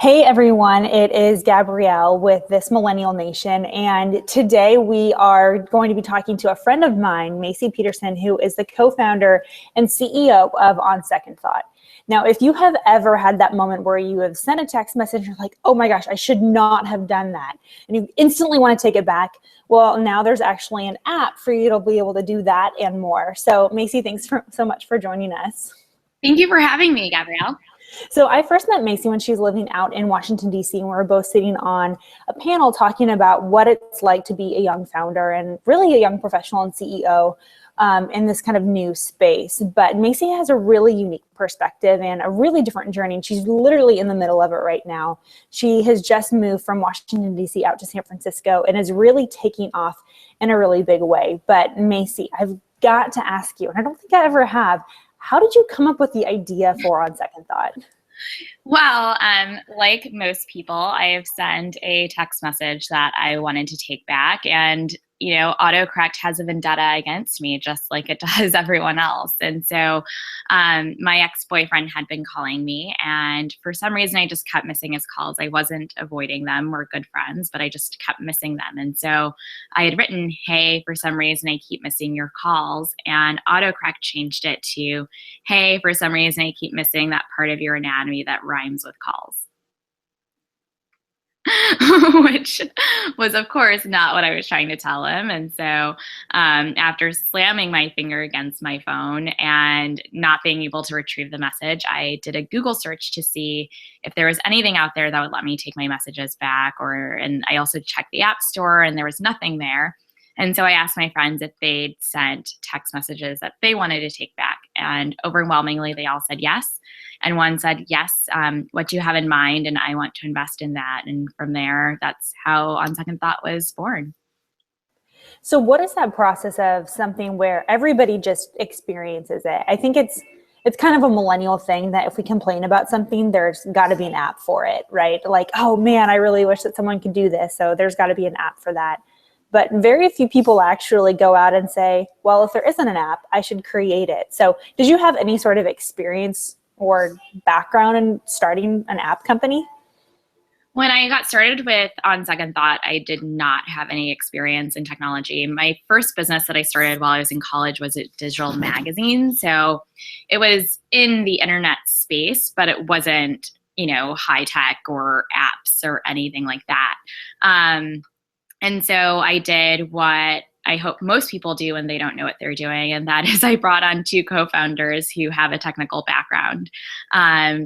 Hey everyone, it is Gabrielle with This Millennial Nation, and today we are going to be talking to a friend of mine, Maci Peterson, who is the co-founder and CEO of On Second Thought. Now, if you have ever had that moment where you have sent a text message and you're like, oh my gosh, I should not have done that, and you instantly want to take it back, well, now there's actually an app for you to be able to do that and more. So Maci, thanks so much for joining us. Thank you for having me, Gabrielle. So I first met Maci when she was living out in Washington, D.C., and we were both sitting on a panel talking about what it's like to be a young founder and really a young professional and CEO in this kind of new space. But Maci has a really unique perspective and a really different journey, and she's literally in the middle of it right now. She has just moved from Washington, D.C. out to San Francisco and is really taking off in a really big way. But Maci, I've got to ask you, and I don't think I ever have, how did you come up with the idea for On Second Thought? Well, like most people, I have sent a text message that I wanted to take back, and autocorrect has a vendetta against me, just like it does everyone else. And so my ex-boyfriend had been calling me, and for some reason I just kept missing his calls. I wasn't avoiding them. We're good friends, but I just kept missing them. And so I had written, hey, for some reason I keep missing your calls, and autocorrect changed it to, hey, for some reason I keep missing that part of your anatomy that rhymes with calls. Which was, of course, not what I was trying to tell him. And so after slamming my finger against my phone and not being able to retrieve the message, I did a Google search to see if there was anything out there that would let me take my messages back. And I also checked the App Store, and there was nothing there. And so I asked my friends if they'd sent text messages that they wanted to take back. And overwhelmingly, they all said yes. And one said, yes, what do you have in mind? And I want to invest in that. And from there, that's how On Second Thought was born. So what is that process of something where everybody just experiences it? I think it's kind of a millennial thing that if we complain about something, there's got to be an app for it, right? Like, oh man, I really wish that someone could do this. So there's got to be an app for that. But very few people actually go out and say, well, if there isn't an app, I should create it. So did you have any sort of experience or background in starting an app company? When I got started with On Second Thought, I did not have any experience in technology. My first business that I started while I was in college was a digital magazine. So it was in the internet space, but it wasn't, high tech or apps or anything like that. And so I did what I hope most people do when they don't know what they're doing, and that is I brought on two co-founders who have a technical background.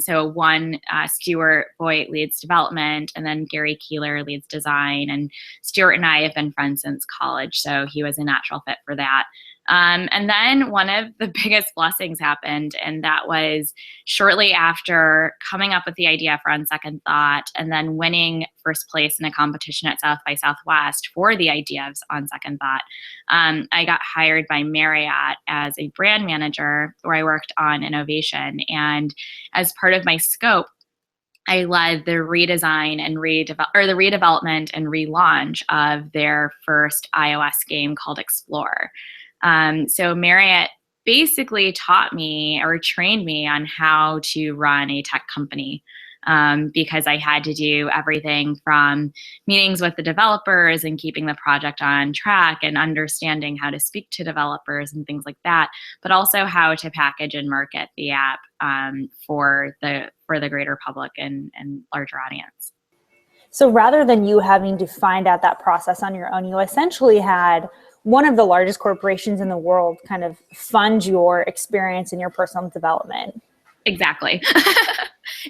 So one, Stuart Voigt, leads development, and then Gary Keeler leads design. And Stuart and I have been friends since college, so he was a natural fit for that. And then one of the biggest blessings happened, and that was shortly after coming up with the idea for On Second Thought and then winning first place in a competition at South by Southwest for the idea of On Second Thought. I got hired by Marriott as a brand manager where I worked on innovation. And as part of my scope, I led the redesign and the redevelopment and relaunch of their first iOS game called Explore. So Marriott basically taught me or trained me on how to run a tech company, because I had to do everything from meetings with the developers and keeping the project on track and understanding how to speak to developers and things like that, but also how to package and market the app for the greater public and larger audience. So rather than you having to find out that process on your own, you essentially had one of the largest corporations in the world kind of fund your experience in your personal development. Exactly.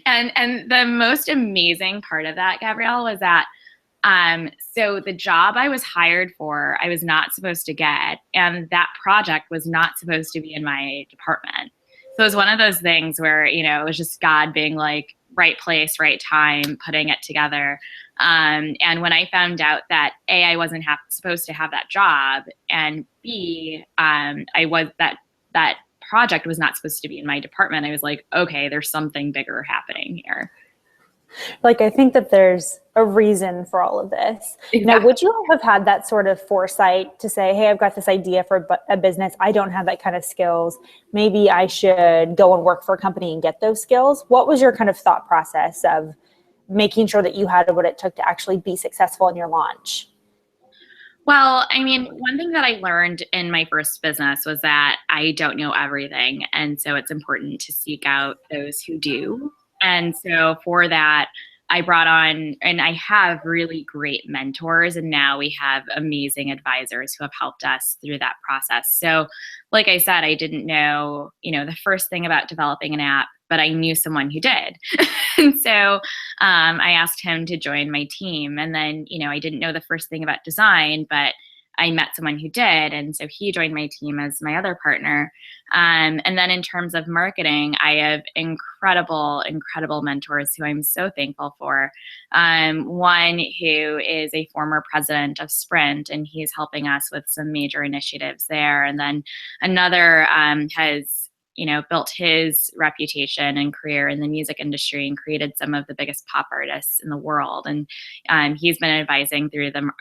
And the most amazing part of that, Gabrielle, was that so the job I was hired for, I was not supposed to get, and that project was not supposed to be in my department. So it was one of those things where, it was just God being like, right place, right time, putting it together. And when I found out that A, I wasn't supposed to have that job, and B, that project was not supposed to be in my department, I was like, okay, there's something bigger happening here. Like, I think that there's a reason for all of this. Exactly. Now, would you have had that sort of foresight to say, hey, I've got this idea for a business. I don't have that kind of skills. Maybe I should go and work for a company and get those skills. What was your kind of thought process of making sure that you had what it took to actually be successful in your launch? Well, I mean, one thing that I learned in my first business was that I don't know everything. And so it's important to seek out those who do. And so for that, I brought on, and I have really great mentors, and now we have amazing advisors who have helped us through that process. So, like I said, I didn't know, the first thing about developing an app, but I knew someone who did. And so I asked him to join my team. And then, I didn't know the first thing about design, but I met someone who did. And so he joined my team as my other partner. And then in terms of marketing, I have incredible, incredible mentors who I'm so thankful for. One who is a former president of Sprint, and he's helping us with some major initiatives there. And then another has built his reputation and career in the music industry and created some of the biggest pop artists in the world. And he's been advising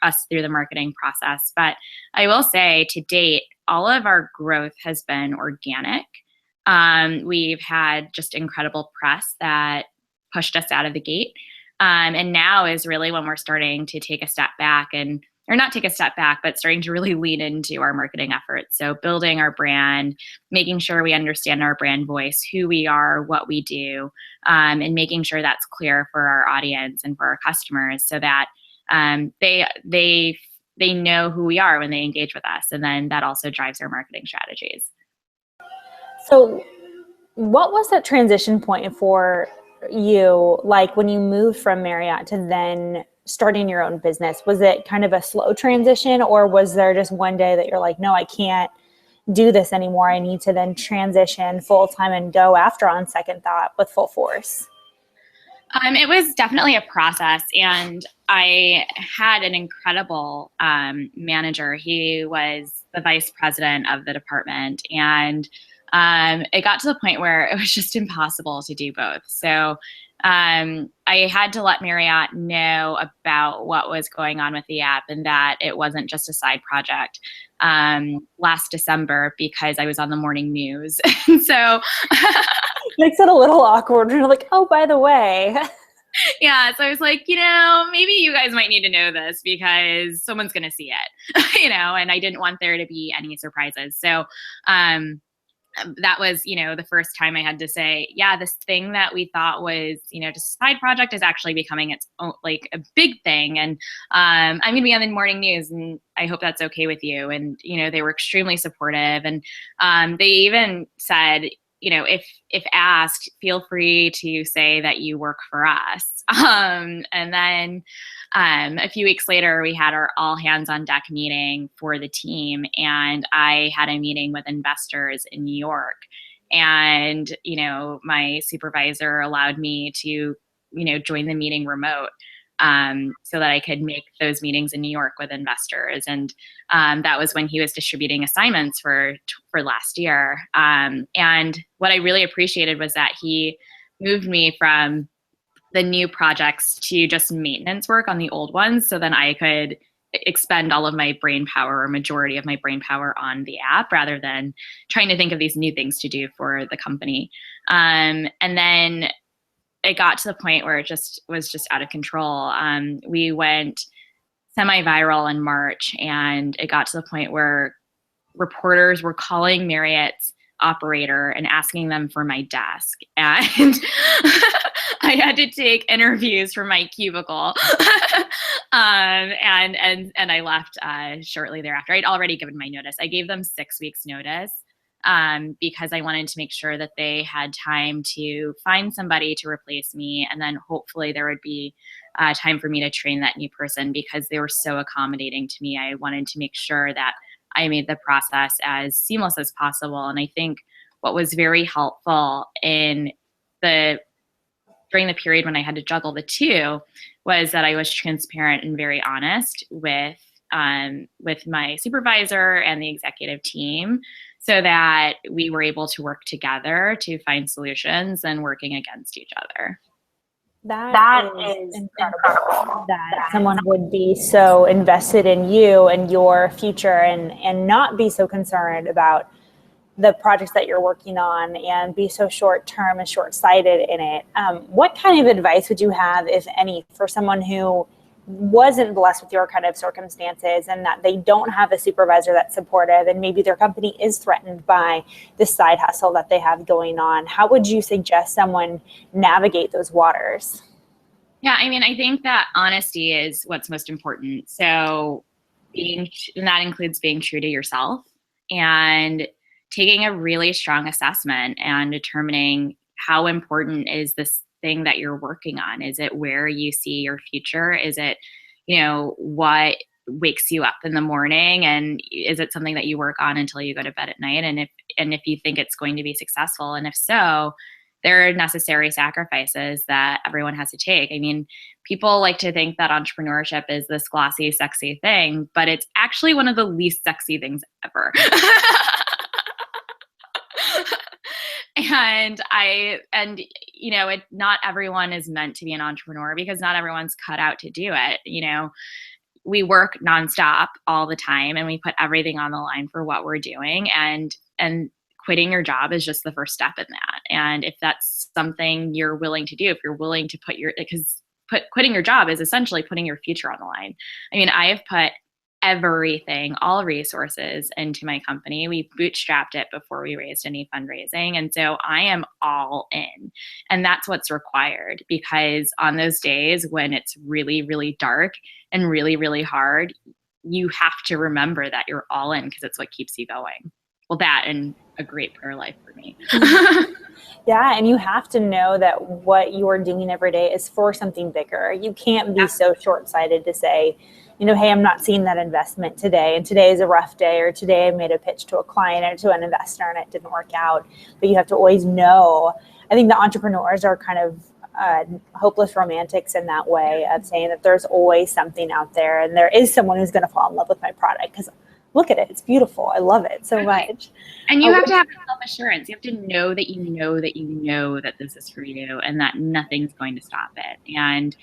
us through the marketing process. But I will say, to date, all of our growth has been organic. We've had just incredible press that pushed us out of the gate. And now is really when we're starting to take a step back or not take a step back, but starting to really lean into our marketing efforts. So building our brand, making sure we understand our brand voice, who we are, what we do, and making sure that's clear for our audience and for our customers, so that they know who we are when they engage with us. And then that also drives our marketing strategies. So what was that transition point for you, like when you moved from Marriott to then starting your own business? Was it kind of a slow transition, or was there just one day that you're like, no, I can't do this anymore, I need to then transition full time and go after on second thought with full force? It was definitely a process, and I had an incredible manager. He was the vice president of the department, and it got to the point where it was just impossible to do both. So I had to let Marriott know about what was going on with the app and that it wasn't just a side project last December, because I was on the morning news. And so Makes it a little awkward. You're like, oh, by the way. Yeah, so I was like, maybe you guys might need to know this because someone's going to see it, and I didn't want there to be any surprises. So that was, the first time I had to say, yeah, this thing that we thought was, just a side project is actually becoming its own, like a big thing. And I'm going to be on the morning news, and I hope that's okay with you. And, they were extremely supportive. And they even said, if asked, feel free to say that you work for us. And then a few weeks later, we had our all hands on deck meeting for the team. And I had a meeting with investors in New York. And, my supervisor allowed me to, join the meeting remote, so that I could make those meetings in New York with investors. And that was when he was distributing assignments for last year. And what I really appreciated was that he moved me from the new projects to just maintenance work on the old ones, so then I could expend all of my brain power, or majority of my brain power, on the app, rather than trying to think of these new things to do for the company. And then it got to the point where it was just out of control. We went semi-viral in March, and it got to the point where reporters were calling Marriott's operator and asking them for my desk. And I had to take interviews from my cubicle. And I left shortly thereafter. I'd already given my notice. I gave them 6 weeks notice, because I wanted to make sure that they had time to find somebody to replace me. And then hopefully there would be time for me to train that new person, because they were so accommodating to me. I wanted to make sure that I made the process as seamless as possible. And I think what was very helpful during the period when I had to juggle the two was that I was transparent and very honest with my supervisor and the executive team, so that we were able to work together to find solutions and working against each other. That is incredible that someone would be so invested in you and your future, and not be so concerned about the projects that you're working on and be so short-term and short-sighted in it. What kind of advice would you have, if any, for someone who wasn't blessed with your kind of circumstances and that they don't have a supervisor that's supportive and maybe their company is threatened by this side hustle that they have going on? How would you suggest someone navigate those waters? Yeah, I mean, I think that honesty is what's most important. So and that includes being true to yourself and taking a really strong assessment and determining how important is this thing that you're working on. Is it where you see your future? Is it, what wakes you up in the morning, and is it something that you work on until you go to bed at night? And if you think it's going to be successful, and if so, there are necessary sacrifices that everyone has to take. I mean, people like to think that entrepreneurship is this glossy, sexy thing, but it's actually one of the least sexy things ever. Not everyone is meant to be an entrepreneur because not everyone's cut out to do it. We work nonstop all the time and we put everything on the line for what we're doing, and quitting your job is just the first step in that. And if that's something you're willing to do, if you're willing to quitting your job is essentially putting your future on the line. I mean, I have put everything, all resources into my company. We bootstrapped it before we raised any fundraising. And so I am all in. And that's what's required, because on those days when it's really, really dark and really, really hard, you have to remember that you're all in, because it's what keeps you going. Well, that and a great prayer life for me. Yeah, and you have to know that what you're doing every day is for something bigger. You can't be so short-sighted to say, hey, I'm not seeing that investment today, and today is a rough day, or today I made a pitch to a client or to an investor and it didn't work out. But you have to always know. I think the entrepreneurs are kind of hopeless romantics in that way, of saying that there's always something out there and there is someone who's going to fall in love with my product because look at it, it's beautiful. I love it so much. And you have to have self-assurance. You have to know that you know that you know that this is for you and that nothing's going to stop it. And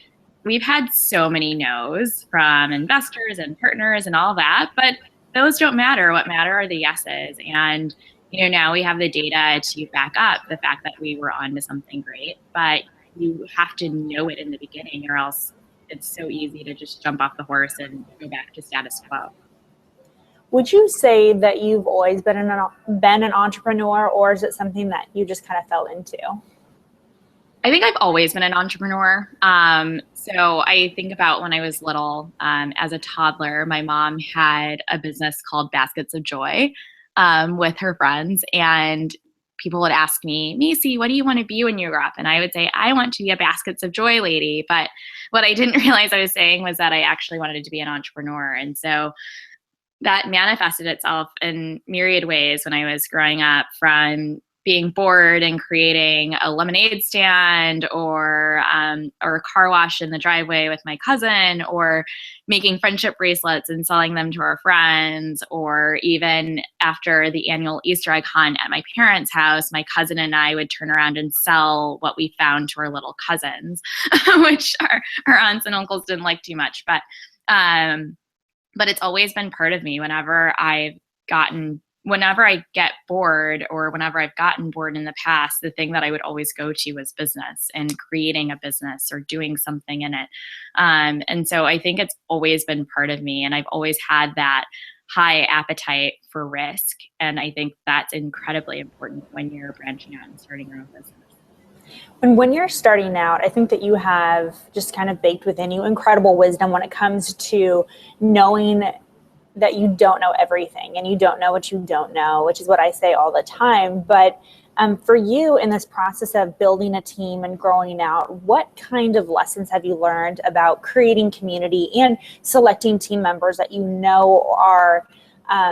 we've had so many no's from investors and partners and all that, but those don't matter. What matter are the yeses. And now we have the data to back up the fact that we were on to something great, but you have to know it in the beginning, or else it's so easy to just jump off the horse and go back to status quo. Would you say that you've always been an entrepreneur, or is it something that you just kind of fell into? I think I've always been an entrepreneur. So I think about when I was little, as a toddler, my mom had a business called Baskets of Joy with her friends. And people would ask me, Maci, what do you want to be when you grow up? And I would say, I want to be a Baskets of Joy lady. But what I didn't realize I was saying was that I actually wanted to be an entrepreneur. And so that manifested itself in myriad ways when I was growing up, from being bored and creating a lemonade stand or a car wash in the driveway with my cousin, or making friendship bracelets and selling them to our friends, or even after the annual Easter egg hunt at my parents' house, my cousin and I would turn around and sell what we found to our little cousins, which our aunts and uncles didn't like too much. But it's always been part of me. Whenever I get bored, or whenever I've gotten bored in the past, the thing that I would always go to was business and creating a business or doing something in it. And so I think it's always been part of me, and I've always had that high appetite for risk. And I think that's incredibly important when you're branching out and starting your own business. And when you're starting out, I think that you have just kind of baked within you incredible wisdom when it comes to knowing that you don't know everything and you don't know what you don't know, which is what I say all the time. But for you in this process of building a team and growing out, what kind of lessons have you learned about creating community and selecting team members that you know are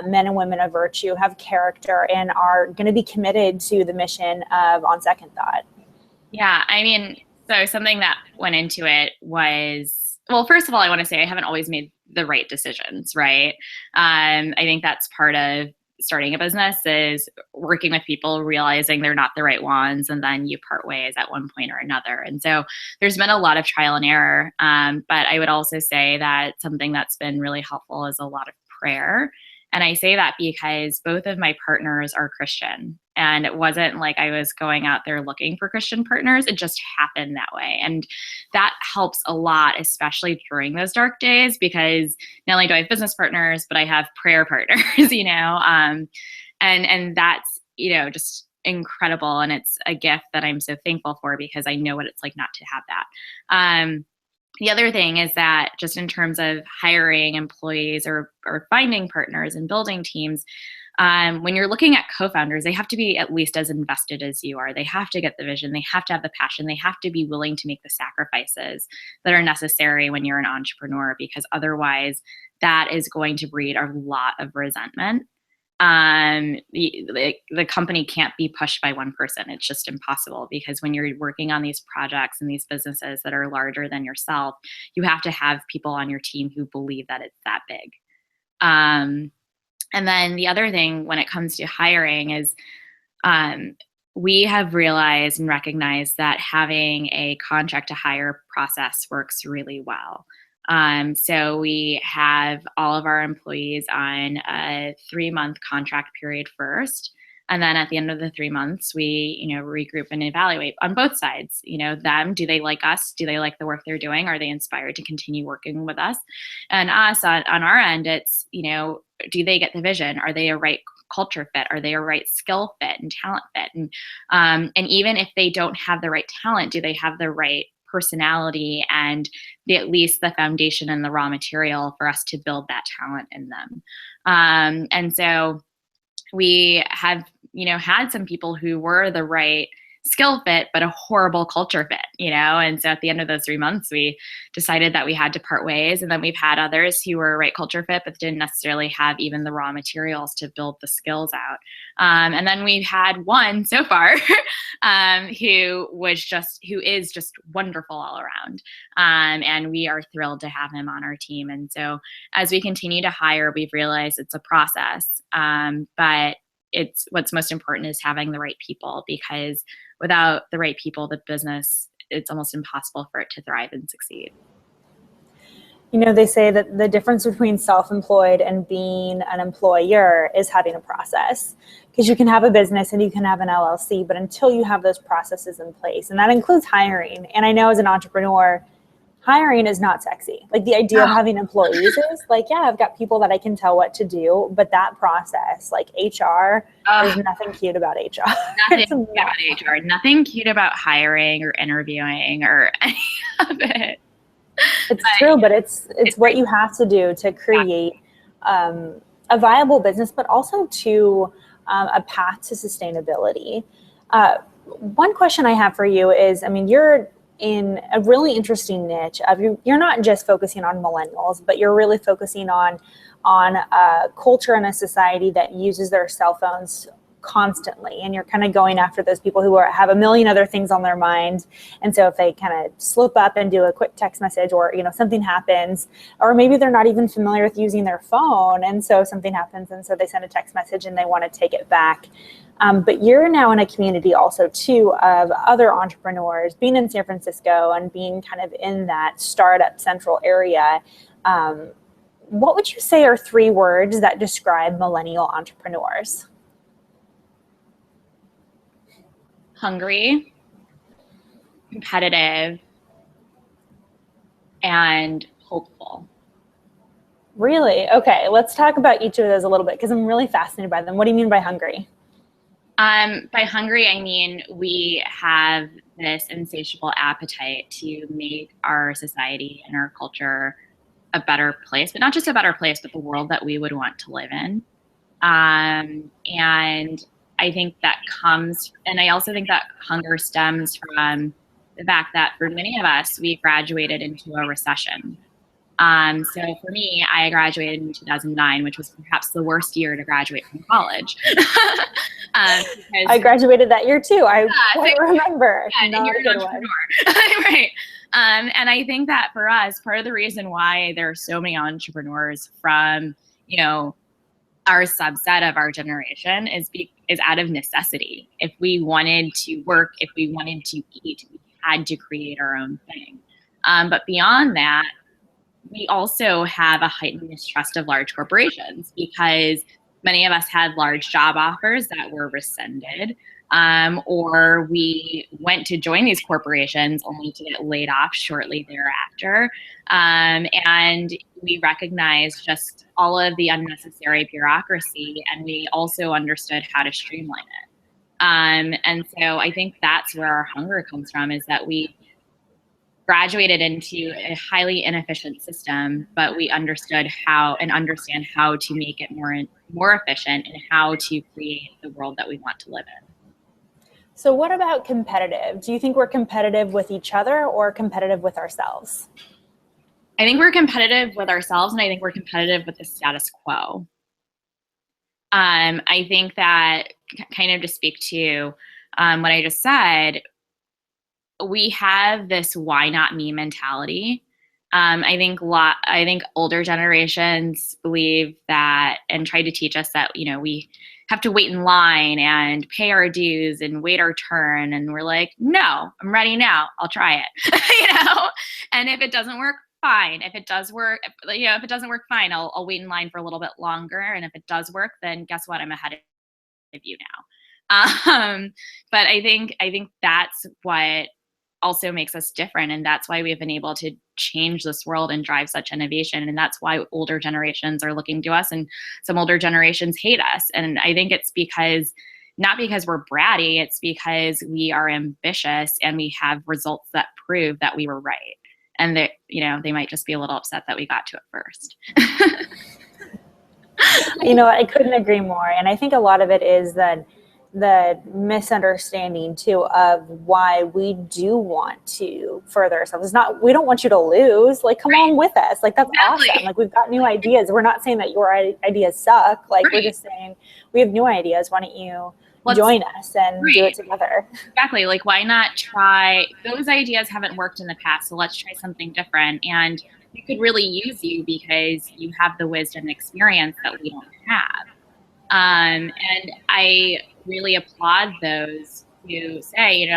men and women of virtue, have character, and are going to be committed to the mission of On Second Thought? Yeah, I mean, so something that went into it was, well, first of all, I want to say I haven't always made the right decisions, right? I think that's part of starting a business, is working with people, realizing they're not the right ones, and then you part ways at one point or another. And so there's been a lot of trial and error. But I would also say that something that's been really helpful is a lot of prayer And I say that because both of my partners are Christian. And it wasn't like I was going out there looking for Christian partners. It just happened that way. And that helps a lot, especially during those dark days, because not only do I have business partners, but I have prayer partners, and that's, just incredible. And it's a gift that I'm so thankful for, because I know what it's like not to have that. The other thing is that just in terms of hiring employees or finding partners and building teams, when you're looking at co-founders, they have to be at least as invested as you are. They have to get the vision. They have to have the passion. They have to be willing to make the sacrifices that are necessary when you're an entrepreneur, because otherwise that is going to breed a lot of resentment. The company can't be pushed by one person. It's just impossible, because when you're working on these projects and these businesses that are larger than yourself, you have to have people on your team who believe that it's that big. And then the other thing when it comes to hiring is we have realized and recognized that having a contract to hire process works really well. So we have all of our employees on a 3-month contract period first. And then at the end of the 3 months, we, regroup and evaluate on both sides, them, do they like us? Do they like the work they're doing? Are they inspired to continue working with us? And us on our end, it's, do they get the vision? Are they a right culture fit? Are they a right skill fit and talent fit? And even if they don't have the right talent, do they have the right personality and at least the foundation and the raw material for us to build that talent in them? And so we have, had some people who were the right skill fit, but a horrible culture fit, and so at the end of those 3 months, we decided that we had to part ways. And then we've had others who were right culture fit, but didn't necessarily have even the raw materials to build the skills out. And then we've had one so far who is just wonderful all around. And we are thrilled to have him on our team. And so as we continue to hire, we've realized it's a process, but what's most important is having the right people, because without the right people, the business, it's almost impossible for it to thrive and succeed. They say that the difference between self-employed and being an employer is having a process, because you can have a business and you can have an LLC, but until you have those processes in place, and that includes hiring. And I know as an entrepreneur, hiring is not sexy. Like the idea of having employees is like, yeah, I've got people that I can tell what to do, but that process, like HR, there's nothing cute about HR. Nothing cute about HR. Nothing cute about hiring or interviewing or any of it. It's true, but it's what you have to do to create a viable business, but also to a path to sustainability. One question I have for you is, you're in a really interesting niche of you're not just focusing on millennials, but you're really focusing on a culture and a society that uses their cell phones constantly, and you're kind of going after those people who have a million other things on their mind. And so if they kind of slip up and do a quick text message, or something happens, or maybe they're not even familiar with using their phone, and so something happens, and so they send a text message and they want to take it back. But you're now in a community also too of other entrepreneurs, being in San Francisco and being kind of in that startup central area. What would you say are 3 words that describe millennial entrepreneurs? Hungry, competitive, and hopeful. Really? Okay, let's talk about each of those a little bit, because I'm really fascinated by them. What do you mean by hungry? By hungry, I mean we have this insatiable appetite to make our society and our culture a better place, but not just a better place, but the world that we would want to live in. And I think that and I also think that hunger stems from the fact that for many of us, we graduated into a recession. So for me, I graduated in 2009, which was perhaps the worst year to graduate from college. I graduated that year too. I remember. Yeah, and you're an entrepreneur. Right. And I think that for us, part of the reason why there are so many entrepreneurs from, our subset of our generation is out of necessity. If we wanted to work, if we wanted to eat, we had to create our own thing. But beyond that, we also have a heightened mistrust of large corporations because many of us had large job offers that were rescinded, or we went to join these corporations only to get laid off shortly thereafter. And we recognized just all of the unnecessary bureaucracy, and we also understood how to streamline it. And so I think that's where our hunger comes from, is that we graduated into a highly inefficient system, but we understood how and understand how to make it more efficient and how to create the world that we want to live in. So what about competitive? Do you think we're competitive with each other or competitive with ourselves? I think we're competitive with ourselves, and I think we're competitive with the status quo. I think that kind of to speak to what I just said, we have this "why not me" mentality. I think older generations believe that and try to teach us that we have to wait in line and pay our dues and wait our turn, and we're like, no, I'm ready now. I'll try it, And if it doesn't work, fine. If it does work, if it doesn't work, fine. I'll wait in line for a little bit longer, and if it does work, then guess what? I'm ahead of you now. But I think that's what also makes us different, and that's why we've been able to change this world and drive such innovation, and that's why older generations are looking to us, and some older generations hate us. And I think it's because not because we're bratty, it's because we are ambitious and we have results that prove that we were right, and that they might just be a little upset that we got to it first. I couldn't agree more. And I think a lot of it is that the misunderstanding too of why we do want to further ourselves. It's not, we don't want you to lose. Like, come on with us. Like, that's awesome. Like, we've got new ideas. We're not saying that your ideas suck. Like, we're just saying we have new ideas. Why don't you join us and do it together? Exactly. Like, why not try? Those ideas haven't worked in the past, so let's try something different. And we could really use you because you have the wisdom and experience that we don't have. And I really applaud those who say,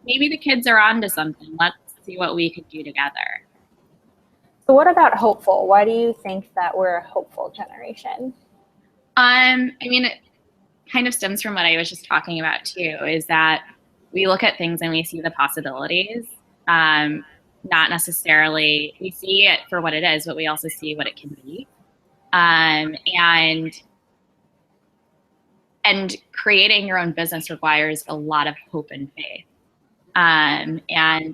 maybe the kids are onto something. Let's see what we could do together. So what about hopeful? Why do you think that we're a hopeful generation? I mean, it kind of stems from what I was just talking about too, is that we look at things and we see the possibilities. Not necessarily, we see it for what it is, but we also see what it can be. And creating your own business requires a lot of hope and faith. And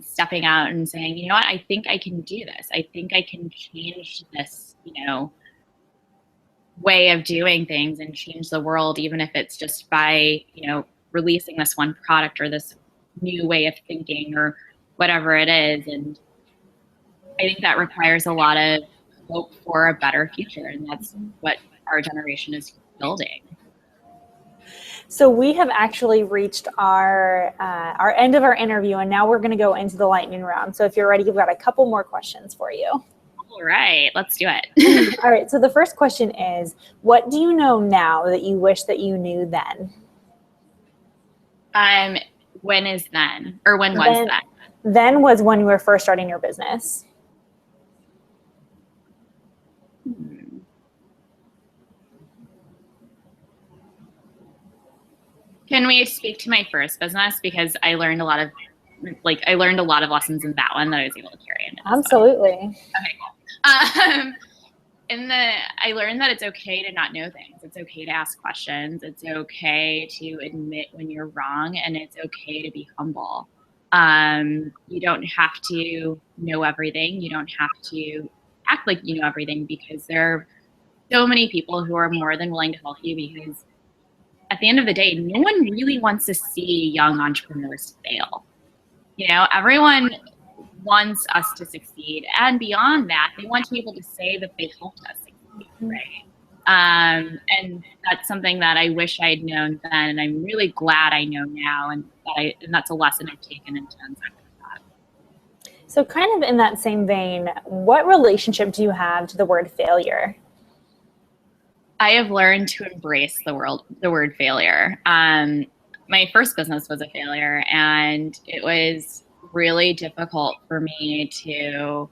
stepping out and saying, you know what, I think I can do this. I think I can change this, way of doing things and change the world, even if it's just by, releasing this one product or this new way of thinking or whatever it is. And I think that requires a lot of hope for a better future. And that's what our generation is building. So we have actually reached our end of our interview, and now we're going to go into the lightning round. So if you're ready, we've got a couple more questions for you. All right, let's do it. All right, so the first question is, what do you know now that you wish that you knew then? When is then? Or when was that? Then was when you were first starting your business. Can we speak to my first business? Because I learned a lot of lessons in that one that I was able to carry into this Absolutely. one. Okay, cool. I learned that it's okay to not know things. It's okay to ask questions. It's okay to admit when you're wrong, and it's okay to be humble. You don't have to know everything. You don't have to act like you know everything, because there are so many people who are more than willing to help you, because at the end of the day, no one really wants to see young entrepreneurs fail. Everyone wants us to succeed. And beyond that, they want to be able to say that they helped us succeed, right? And that's something that I wish I had known then, and I'm really glad I know now, and that's a lesson I've taken into that. So kind of in that same vein, what relationship do you have to the word failure? I have learned to embrace the word failure. My first business was a failure, and it was really difficult for me to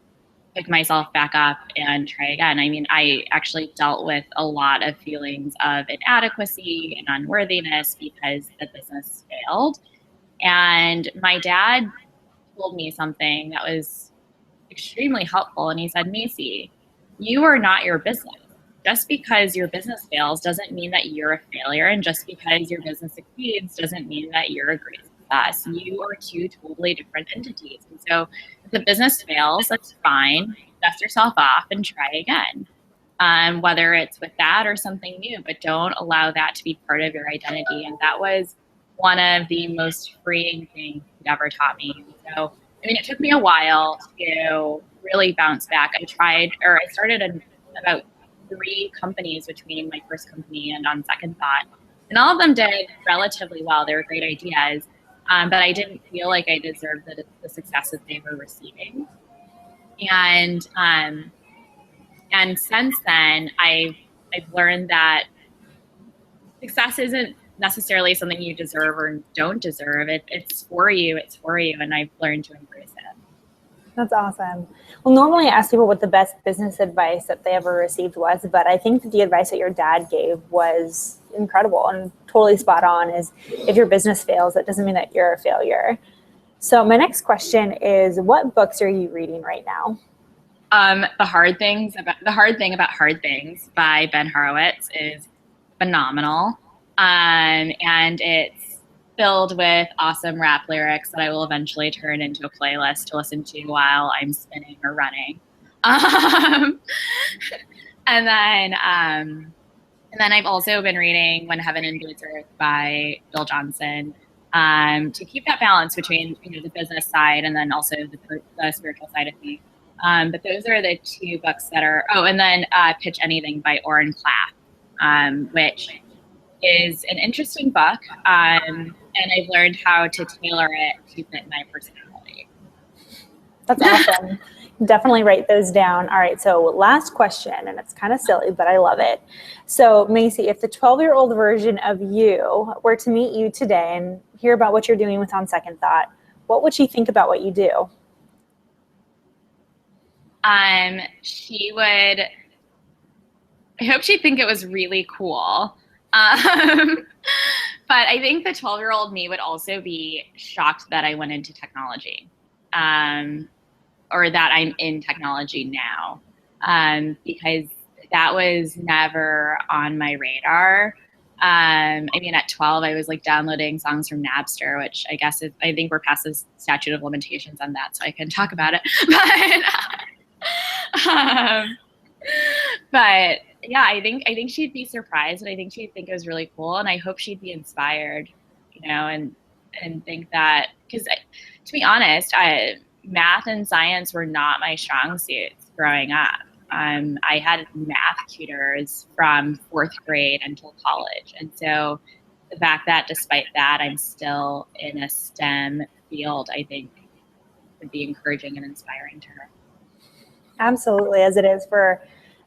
pick myself back up and try again. I mean, I actually dealt with a lot of feelings of inadequacy and unworthiness because the business failed. And my dad told me something that was extremely helpful. And he said, Maci, you are not your business. Just because your business fails doesn't mean that you're a failure. And just because your business succeeds doesn't mean that you're a great success. You are two totally different entities. And so if the business fails, that's fine. Dust yourself off and try again. Whether it's with that or something new, but don't allow that to be part of your identity. And that was one of the most freeing things he'd ever taught me. So, I mean, it took me a while to really bounce back. I started about 3 companies between my first company and On Second Thought. And all of them did relatively well. They were great ideas. But I didn't feel like I deserved the success that they were receiving. And since then, I've learned that success isn't necessarily something you deserve or don't deserve. It's for you. It's for you. And I've learned to embrace it. That's awesome. Well, normally I ask people what the best business advice that they ever received was, but I think that the advice that your dad gave was incredible and totally spot on. Is if your business fails, that doesn't mean that you're a failure. So my next question is, what books are you reading right now? The Hard Thing About Hard Things by Ben Horowitz is phenomenal. And it's filled with awesome rap lyrics that I will eventually turn into a playlist to listen to while I'm spinning or running. And then I've also been reading When Heaven Invades Earth by Bill Johnson, to keep that balance between the business side and then also the spiritual side of me. But those are the 2 books that are. Oh, and then Pitch Anything by Oren Klaff, which is an interesting book, and I've learned how to tailor it to fit my personality. That's awesome. Definitely write those down. All right, so last question, and it's kind of silly, but I love it. So Maci, if the 12-year-old version of you were to meet you today and hear about what you're doing with On Second Thought, what would she think about what you do? She would, I hope she'd think it was really cool. But I think the 12-year-old me would also be shocked that I went into technology, or that I'm in technology now, because that was never on my radar. I mean, at 12, I was like downloading songs from Napster, which I think we're past the statute of limitations on that, so I can talk about it. But yeah, I think she'd be surprised, and I think she'd think it was really cool, and I hope she'd be inspired, and think that, because to be honest, math and science were not my strong suits growing up. I had math tutors from 4th grade until college, and so the fact that despite that I'm still in a STEM field, I think would be encouraging and inspiring to her. Absolutely, as it is for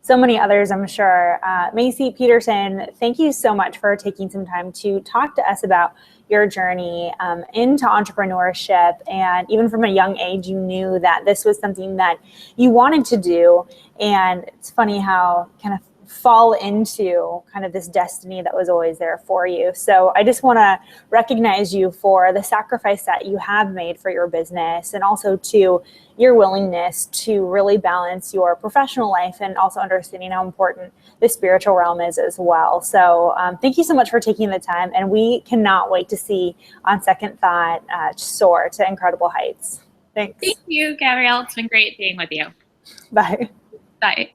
so many others, I'm sure. Maci Peterson, thank you so much for taking some time to talk to us about your journey into entrepreneurship. And even from a young age, you knew that this was something that you wanted to do. And it's funny how kind of fall into kind of this destiny that was always there for you. So I just want to recognize you for the sacrifice that you have made for your business, and also to your willingness to really balance your professional life and also understanding how important the spiritual realm is as well. So thank you so much for taking the time, and we cannot wait to see On Second Thought soar to incredible heights. Thanks. Thank you, Gabrielle. It's been great being with you. Bye. Bye.